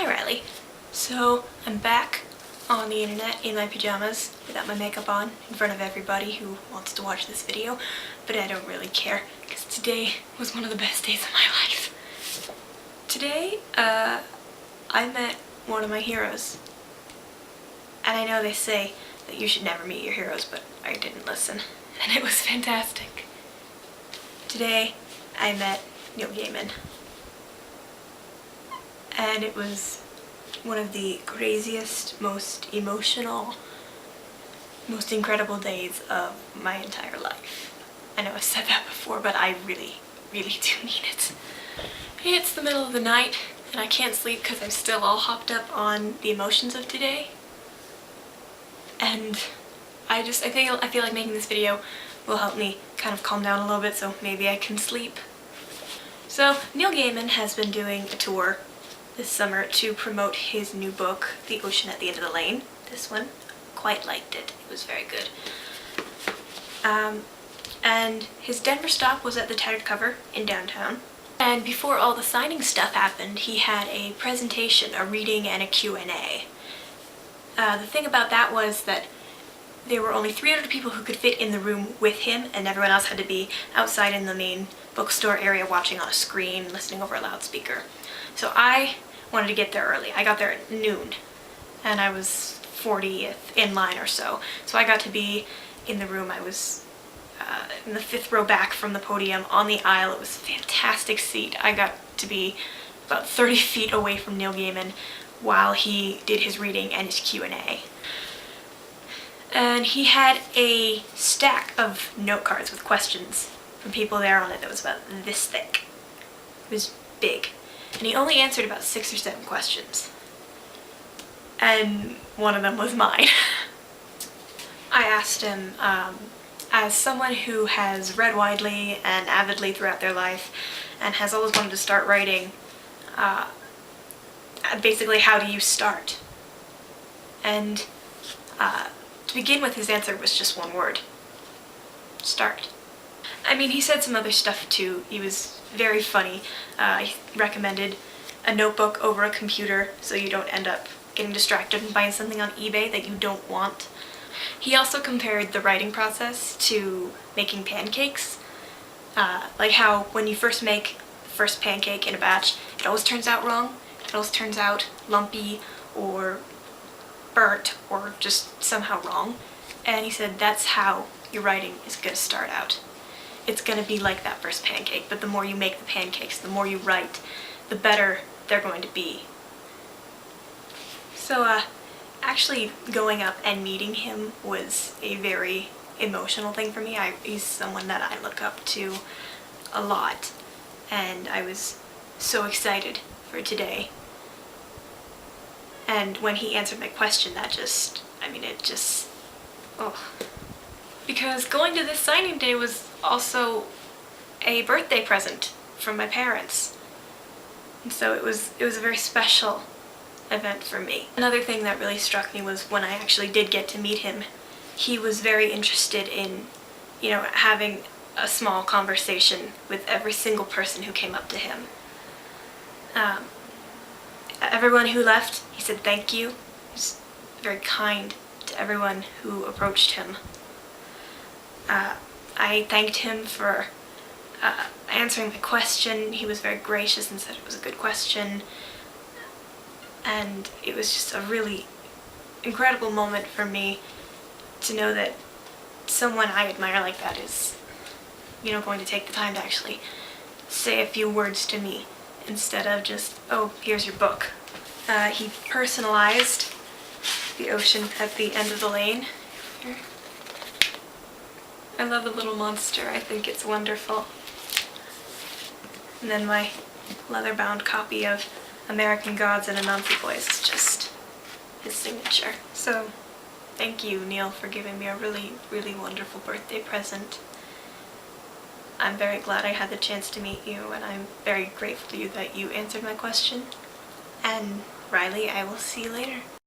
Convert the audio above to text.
Hi Riley. So I'm back on the internet in my pajamas without my makeup on in front of everybody who wants to watch this video, but I don't really care because today was one of the best days of my life. Today I met one of my heroes, and I know they say that you should never meet your heroes, but I didn't listen, and it was fantastic. Today I met Neil Gaiman, and it was one of the craziest, most emotional, most incredible days of my entire life. I know I said that before, but I really, really do mean it. It's the middle of the night, and I can't sleep because I'm still all hopped up on the emotions of today. And I feel like making this video will help me kind of calm down a little bit, so maybe I can sleep. So Neil Gaiman has been doing a tour this summer to promote his new book, The Ocean at the End of the Lane. This one, quite liked it. It was very good. And his Denver stop was at the Tattered Cover in downtown. And before all the signing stuff happened, he had a presentation, a reading, and a Q&A. The thing about that was that there were only 300 people who could fit in the room with him, and everyone else had to be outside in the main bookstore area watching on a screen, listening over a loudspeaker. So I wanted to get there early. I got there at noon, and I was 40th in line or so. So I got to be in the room. I was in the 5th row back from the podium on the aisle. It was a fantastic seat. I got to be about 30 feet away from Neil Gaiman while he did his reading and his Q&A. And he had a stack of note cards with questions from people there on it that was about this thick. It was big. And he only answered about 6 or 7 questions. And one of them was mine. I asked him, as someone who has read widely and avidly throughout their life and has always wanted to start writing, basically, how do you start? And to begin with, his answer was just one word: start. I mean, he said some other stuff too. He was very funny. He recommended a notebook over a computer so you don't end up getting distracted and buying something on eBay that you don't want. He also compared the writing process to making pancakes. Like how when you first make the first pancake in a batch, it always turns out wrong. It always turns out lumpy or burnt or just somehow wrong. And he said that's how your writing is going to start out. It's going to be like that first pancake, but the more you make the pancakes, the more you write, the better they're going to be. So actually going up and meeting him was a very emotional thing for me. He's someone that I look up to a lot, and I was so excited for today. And when he answered my question, because going to this signing day was also a birthday present from my parents. And so it was a very special event for me. Another thing that really struck me was when I actually did get to meet him, he was very interested in, having a small conversation with every single person who came up to him. Everyone who left, he said thank you. He was very kind to everyone who approached him. I thanked him for answering my question. He was very gracious and said it was a good question. And it was just a really incredible moment for me to know that someone I admire like that is, going to take the time to actually say a few words to me instead of just, oh, here's your book. He personalized The Ocean at the End of the Lane. Here. I love the little monster. I think it's wonderful. And then my leather-bound copy of American Gods and Anansi Boys is just his signature. So thank you, Neil, for giving me a really, really wonderful birthday present. I'm very glad I had the chance to meet you, and I'm very grateful to you that you answered my question. And Riley, I will see you later.